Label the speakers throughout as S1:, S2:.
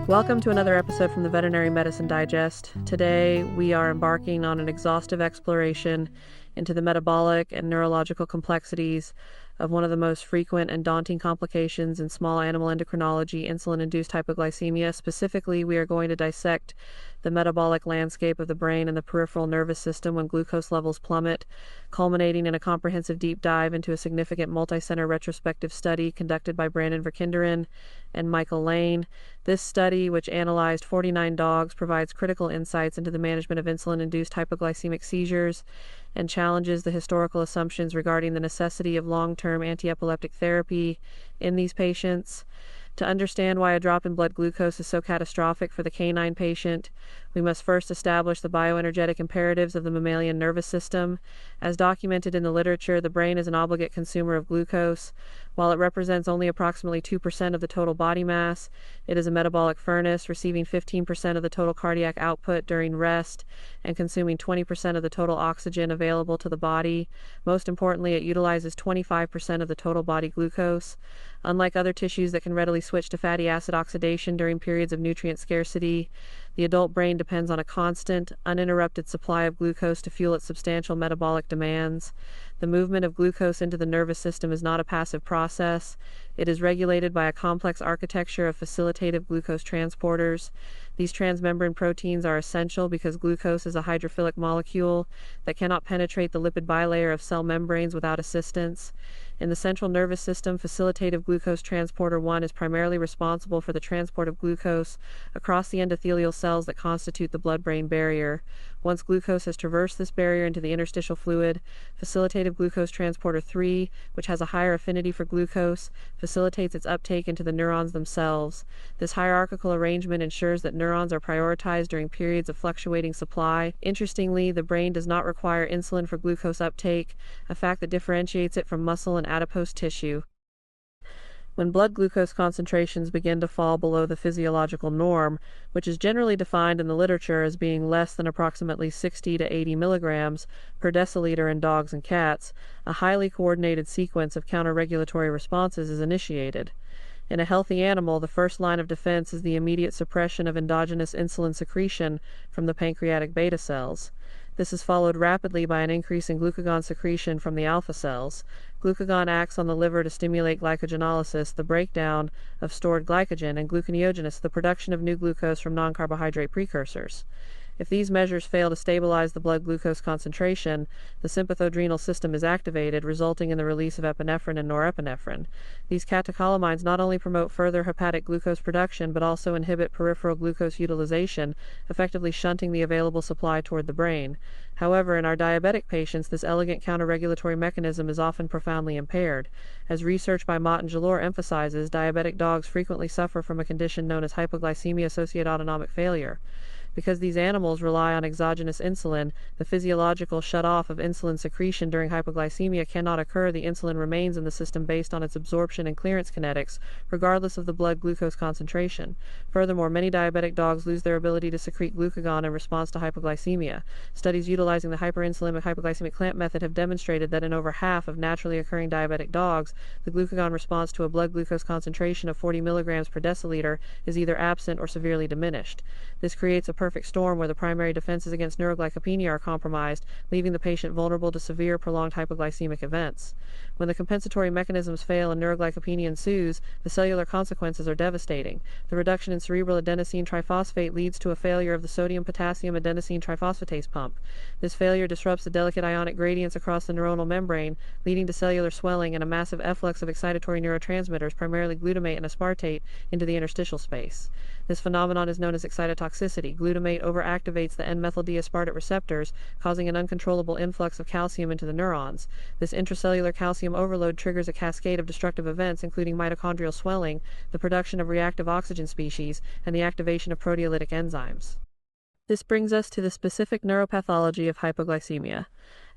S1: Welcome to another episode from the Veterinary Medicine Digest. Today we are embarking on an exhaustive exploration into the metabolic and neurological complexities of one of the most frequent and daunting complications in small animal endocrinology, insulin-induced hypoglycemia. Specifically, we are going to dissect the metabolic landscape of the brain and the peripheral nervous system when glucose levels plummet, culminating in a comprehensive deep dive into a significant multi-center retrospective study conducted by Brandon Verkinderen and Michael Lane. This study, which analyzed 49 dogs, provides critical insights into the management of insulin-induced hypoglycemic seizures and challenges the historical assumptions regarding the necessity of long-term anti-epileptic therapy in these patients. To understand why a drop in blood glucose is so catastrophic for the canine patient, we must first establish the bioenergetic imperatives of the mammalian nervous system. As documented in the literature, the brain is an obligate consumer of glucose. While it represents only approximately 2% of the total body mass, it is a metabolic furnace, receiving 15% of the total cardiac output during rest and consuming 20% of the total oxygen available to the body. Most importantly, it utilizes 25% of the total body glucose. Unlike other tissues that can readily switch to fatty acid oxidation during periods of nutrient scarcity, the adult brain depends on a constant, uninterrupted supply of glucose to fuel its substantial metabolic demands. The movement of glucose into the nervous system is not a passive process. It is regulated by a complex architecture of facilitative glucose transporters. These transmembrane proteins are essential because glucose is a hydrophilic molecule that cannot penetrate the lipid bilayer of cell membranes without assistance. In the central nervous system, facilitative glucose transporter 1 is primarily responsible for the transport of glucose across the endothelial cells that constitute the blood-brain barrier. Once glucose has traversed this barrier into the interstitial fluid, facilitative glucose transporter 3, which has a higher affinity for glucose, facilitates its uptake into the neurons themselves. This hierarchical arrangement ensures that neurons are prioritized during periods of fluctuating supply. Interestingly, the brain does not require insulin for glucose uptake, a fact that differentiates it from muscle and adipose tissue. When blood glucose concentrations begin to fall below the physiological norm, which is generally defined in the literature as being less than approximately 60 to 80 milligrams per deciliter in dogs and cats, a highly coordinated sequence of counterregulatory responses is initiated. In a healthy animal, the first line of defense is the immediate suppression of endogenous insulin secretion from the pancreatic beta cells. This is followed rapidly by an increase in glucagon secretion from the alpha cells. Glucagon acts on the liver to stimulate glycogenolysis, the breakdown of stored glycogen, and gluconeogenesis, the production of new glucose from non-carbohydrate precursors. If these measures fail to stabilize the blood glucose concentration, the sympathodrenal system is activated, resulting in the release of epinephrine and norepinephrine. These catecholamines not only promote further hepatic glucose production, but also inhibit peripheral glucose utilization, effectively shunting the available supply toward the brain. However, in our diabetic patients, this elegant counterregulatory mechanism is often profoundly impaired. As research by Mott and Jalor emphasizes, diabetic dogs frequently suffer from a condition known as hypoglycemia-associated autonomic failure. Because these animals rely on exogenous insulin, the physiological shut-off of insulin secretion during hypoglycemia cannot occur. The insulin remains in the system based on its absorption and clearance kinetics, regardless of the blood glucose concentration. Furthermore, many diabetic dogs lose their ability to secrete glucagon in response to hypoglycemia. Studies utilizing the hyperinsulinic hypoglycemic clamp method have demonstrated that in over half of naturally occurring diabetic dogs, the glucagon response to a blood glucose concentration of 40 milligrams per deciliter is either absent or severely diminished. This creates a perfect storm where the primary defenses against neuroglycopenia are compromised, leaving the patient vulnerable to severe prolonged hypoglycemic events. When the compensatory mechanisms fail and neuroglycopenia ensues, the cellular consequences are devastating. The reduction in cerebral adenosine triphosphate leads to a failure of the sodium-potassium adenosine triphosphatase pump. This failure disrupts the delicate ionic gradients across the neuronal membrane, leading to cellular swelling and a massive efflux of excitatory neurotransmitters, primarily glutamate and aspartate, into the interstitial space. This phenomenon is known as excitotoxicity. Glutamate overactivates the N-methyl-D-aspartate receptors, causing an uncontrollable influx of calcium into the neurons. This intracellular calcium overload triggers a cascade of destructive events, including mitochondrial swelling, the production of reactive oxygen species, and the activation of proteolytic enzymes. This brings us to the specific neuropathology of hypoglycemia.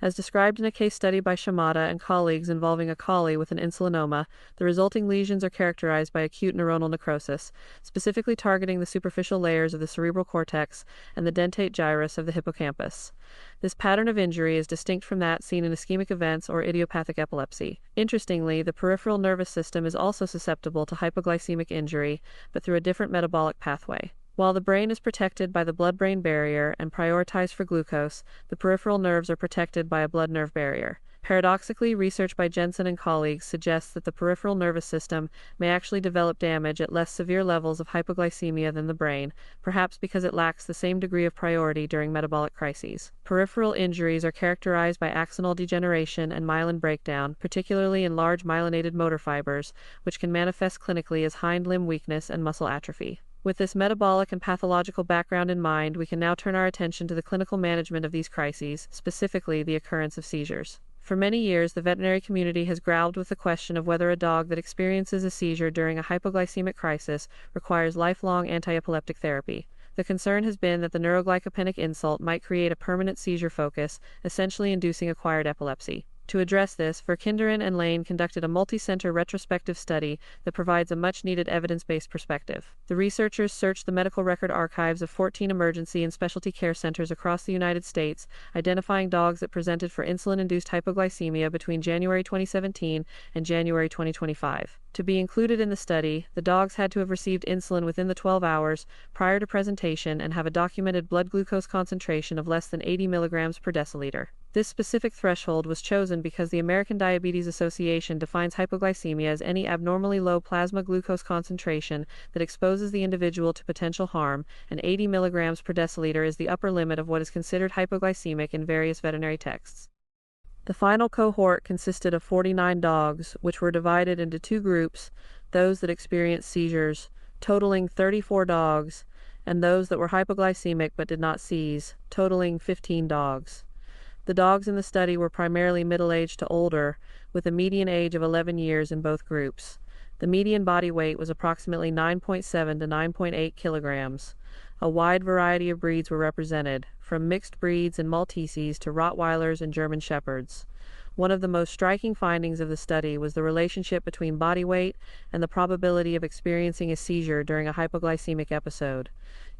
S1: As described in a case study by Shimada and colleagues involving a collie with an insulinoma, the resulting lesions are characterized by acute neuronal necrosis, specifically targeting the superficial layers of the cerebral cortex and the dentate gyrus of the hippocampus. This pattern of injury is distinct from that seen in ischemic events or idiopathic epilepsy. Interestingly, the peripheral nervous system is also susceptible to hypoglycemic injury, but through a different metabolic pathway. While the brain is protected by the blood-brain barrier and prioritized for glucose, the peripheral nerves are protected by a blood-nerve barrier. Paradoxically, research by Jensen and colleagues suggests that the peripheral nervous system may actually develop damage at less severe levels of hypoglycemia than the brain, perhaps because it lacks the same degree of priority during metabolic crises. Peripheral injuries are characterized by axonal degeneration and myelin breakdown, particularly in large myelinated motor fibers, which can manifest clinically as hind limb weakness and muscle atrophy. With this metabolic and pathological background in mind, we can now turn our attention to the clinical management of these crises, specifically the occurrence of seizures. For many years, the veterinary community has grappled with the question of whether a dog that experiences a seizure during a hypoglycemic crisis requires lifelong anti-epileptic therapy. The concern has been that the neuroglycopenic insult might create a permanent seizure focus, essentially inducing acquired epilepsy. To address this, Verkinderen and Lane conducted a multi-center retrospective study that provides a much-needed evidence-based perspective. The researchers searched the medical record archives of 14 emergency and specialty care centers across the United States, identifying dogs that presented for insulin-induced hypoglycemia between January 2017 and January 2025. To be included in the study, the dogs had to have received insulin within the 12 hours prior to presentation and have a documented blood glucose concentration of less than 80 mg per deciliter. This specific threshold was chosen because the American Diabetes Association defines hypoglycemia as any abnormally low plasma glucose concentration that exposes the individual to potential harm, and 80 mg per deciliter is the upper limit of what is considered hypoglycemic in various veterinary texts. The final cohort consisted of 49 dogs, which were divided into two groups, those that experienced seizures, totaling 34 dogs, and those that were hypoglycemic but did not seize, totaling 15 dogs. The dogs in the study were primarily middle-aged to older, with a median age of 11 years in both groups. The median body weight was approximately 9.7 to 9.8 kilograms. A wide variety of breeds were represented, from mixed breeds and Malteses to Rottweilers and German Shepherds. One of the most striking findings of the study was the relationship between body weight and the probability of experiencing a seizure during a hypoglycemic episode.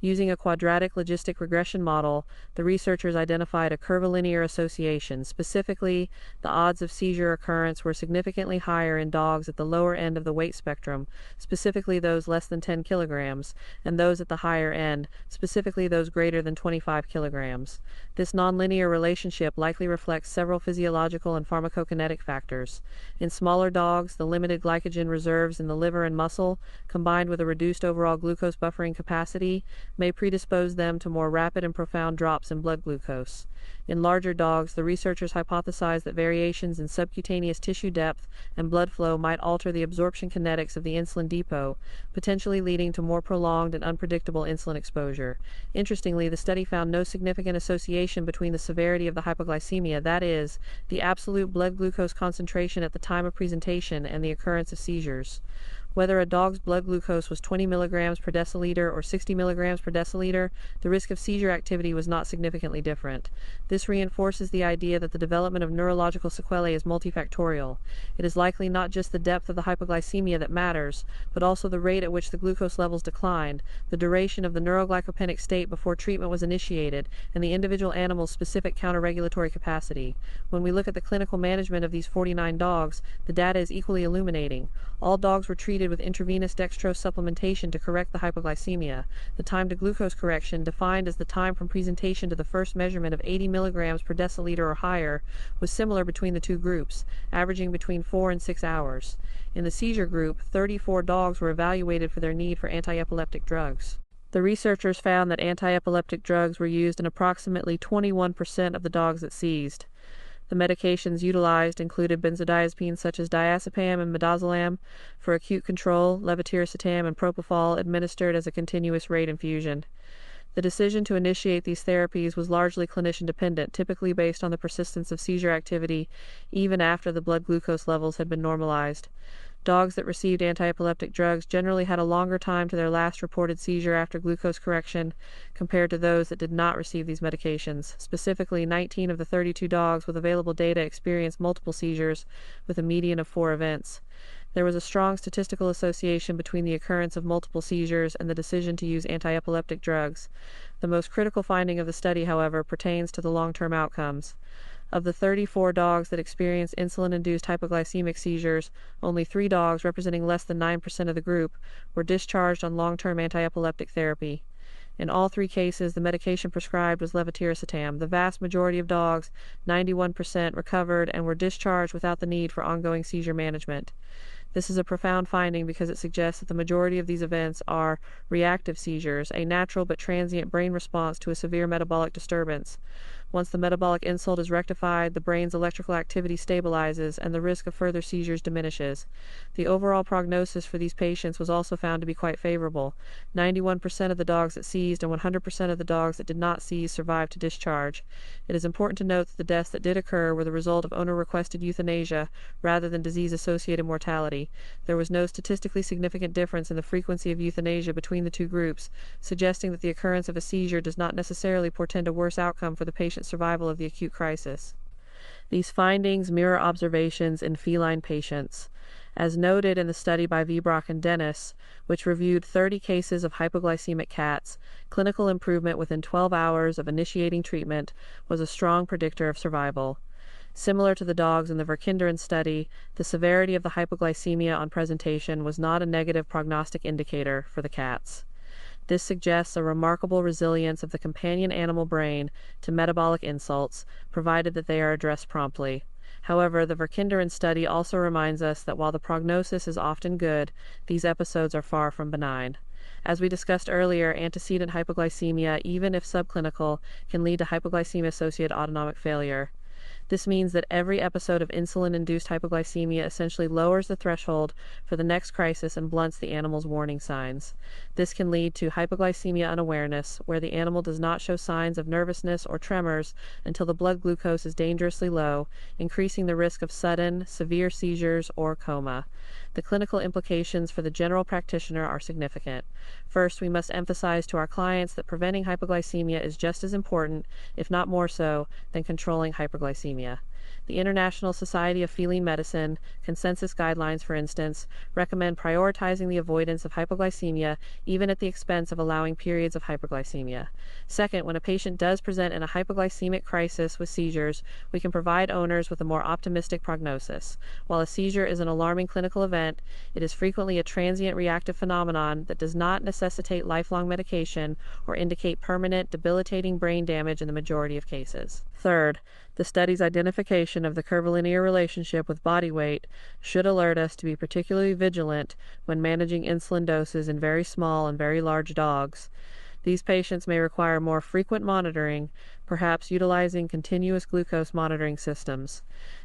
S1: Using a quadratic logistic regression model, the researchers identified a curvilinear association. Specifically, the odds of seizure occurrence were significantly higher in dogs at the lower end of the weight spectrum, specifically those less than 10 kilograms, and those at the higher end, specifically those greater than 25 kilograms. This nonlinear relationship likely reflects several physiological and pharmacokinetic factors. In smaller dogs, the limited glycogen reserves in the liver and muscle, combined with a reduced overall glucose buffering capacity, may predispose them to more rapid and profound drops in blood glucose. In larger dogs, the researchers hypothesized that variations in subcutaneous tissue depth and blood flow might alter the absorption kinetics of the insulin depot, potentially leading to more prolonged and unpredictable insulin exposure. Interestingly, the study found no significant association between the severity of the hypoglycemia, that is, the absolute blood glucose concentration at the time of presentation, and the occurrence of seizures. Whether a dog's blood glucose was 20 mg per deciliter or 60 mg per deciliter, the risk of seizure activity was not significantly different. This reinforces the idea that the development of neurological sequelae is multifactorial. It is likely not just the depth of the hypoglycemia that matters, but also the rate at which the glucose levels declined, the duration of the neuroglycopenic state before treatment was initiated, and the individual animal's specific counterregulatory capacity. When we look at the clinical management of these 49 dogs, the data is equally illuminating. All dogs were treated with intravenous dextrose supplementation to correct the hypoglycemia. The time to glucose correction, defined as the time from presentation to the first measurement of 80 mg per deciliter or higher, was similar between the two groups, averaging between 4 and 6 hours. In the seizure group, 34 dogs were evaluated for their need for anti-epileptic drugs. The researchers found that anti-epileptic drugs were used in approximately 21% of the dogs that seized. The medications utilized included benzodiazepines such as diazepam and midazolam for acute control, levetiracetam and propofol administered as a continuous rate infusion. The decision to initiate these therapies was largely clinician-dependent, typically based on the persistence of seizure activity even after the blood glucose levels had been normalized. Dogs that received antiepileptic drugs generally had a longer time to their last reported seizure after glucose correction compared to those that did not receive these medications. Specifically, 19 of the 32 dogs with available data experienced multiple seizures with a median of 4 events. There was a strong statistical association between the occurrence of multiple seizures and the decision to use antiepileptic drugs. The most critical finding of the study, however, pertains to the long-term outcomes. Of the 34 dogs that experienced insulin-induced hypoglycemic seizures, only 3 dogs, representing less than 9% of the group, were discharged on long-term antiepileptic therapy. In all 3 cases, the medication prescribed was levetiracetam. The vast majority of dogs, 91%, recovered and were discharged without the need for ongoing seizure management. This is a profound finding because it suggests that the majority of these events are reactive seizures, a natural but transient brain response to a severe metabolic disturbance. Once the metabolic insult is rectified, the brain's electrical activity stabilizes and the risk of further seizures diminishes. The overall prognosis for these patients was also found to be quite favorable. 91% of the dogs that seized and 100% of the dogs that did not seize survived to discharge. It is important to note that the deaths that did occur were the result of owner-requested euthanasia rather than disease-associated mortality. There was no statistically significant difference in the frequency of euthanasia between the 2 groups, suggesting that the occurrence of a seizure does not necessarily portend a worse outcome for the patient's survival of the acute crisis. These findings mirror observations in feline patients. As noted in the study by Vibrock and Dennis, which reviewed 30 cases of hypoglycemic cats, clinical improvement within 12 hours of initiating treatment was a strong predictor of survival. Similar to the dogs in the Verkinderen study, the severity of the hypoglycemia on presentation was not a negative prognostic indicator for the cats. This suggests a remarkable resilience of the companion animal brain to metabolic insults, provided that they are addressed promptly. However, the Verkinderen study also reminds us that while the prognosis is often good, these episodes are far from benign. As we discussed earlier, antecedent hypoglycemia, even if subclinical, can lead to hypoglycemia-associated autonomic failure. This means that every episode of insulin-induced hypoglycemia essentially lowers the threshold for the next crisis and blunts the animal's warning signs. This can lead to hypoglycemia unawareness, where the animal does not show signs of nervousness or tremors until the blood glucose is dangerously low, increasing the risk of sudden, severe seizures or coma. The clinical implications for the general practitioner are significant. First, we must emphasize to our clients that preventing hypoglycemia is just as important, if not more so, than controlling hyperglycemia. The International Society of Feline Medicine, consensus guidelines for instance, recommend prioritizing the avoidance of hypoglycemia even at the expense of allowing periods of hyperglycemia. Second, when a patient does present in a hypoglycemic crisis with seizures, we can provide owners with a more optimistic prognosis. While a seizure is an alarming clinical event, it is frequently a transient reactive phenomenon that does not necessitate lifelong medication or indicate permanent, debilitating brain damage in the majority of cases. Third, the study's identification of the curvilinear relationship with body weight should alert us to be particularly vigilant when managing insulin doses in very small and very large dogs. These patients may require more frequent monitoring, perhaps utilizing continuous glucose monitoring systems.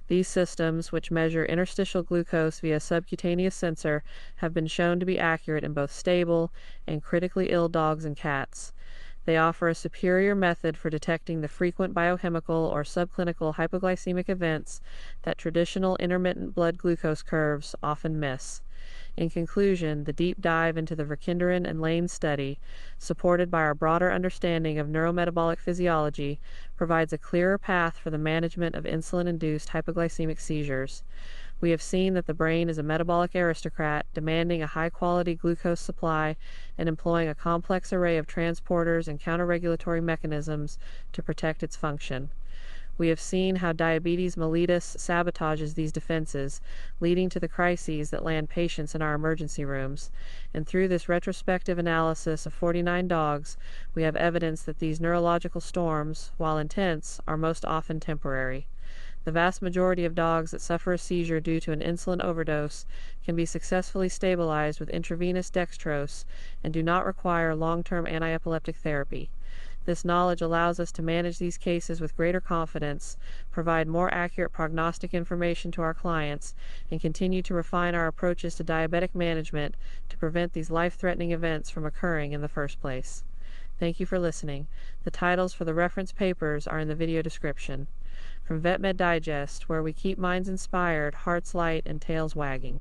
S1: These systems, which measure interstitial glucose via subcutaneous sensor, have been shown to be accurate in both stable and critically ill dogs and cats. They offer a superior method for detecting the frequent biochemical or subclinical hypoglycemic events that traditional intermittent blood glucose curves often miss. In conclusion, the deep dive into the Verkinderen and Lane study, supported by our broader understanding of neurometabolic physiology, provides a clearer path for the management of insulin-induced hypoglycemic seizures. We have seen that the brain is a metabolic aristocrat, demanding a high-quality glucose supply and employing a complex array of transporters and counterregulatory mechanisms to protect its function. We have seen how diabetes mellitus sabotages these defenses, leading to the crises that land patients in our emergency rooms. And through this retrospective analysis of 49 dogs, we have evidence that these neurological storms, while intense, are most often temporary. The vast majority of dogs that suffer a seizure due to an insulin overdose can be successfully stabilized with intravenous dextrose and do not require long-term antiepileptic therapy. This knowledge allows us to manage these cases with greater confidence, provide more accurate prognostic information to our clients, and continue to refine our approaches to diabetic management to prevent these life-threatening events from occurring in the first place. Thank you for listening. The titles for the reference papers are in the video description. From VetMed Digest, where we keep minds inspired, hearts light, and tails wagging.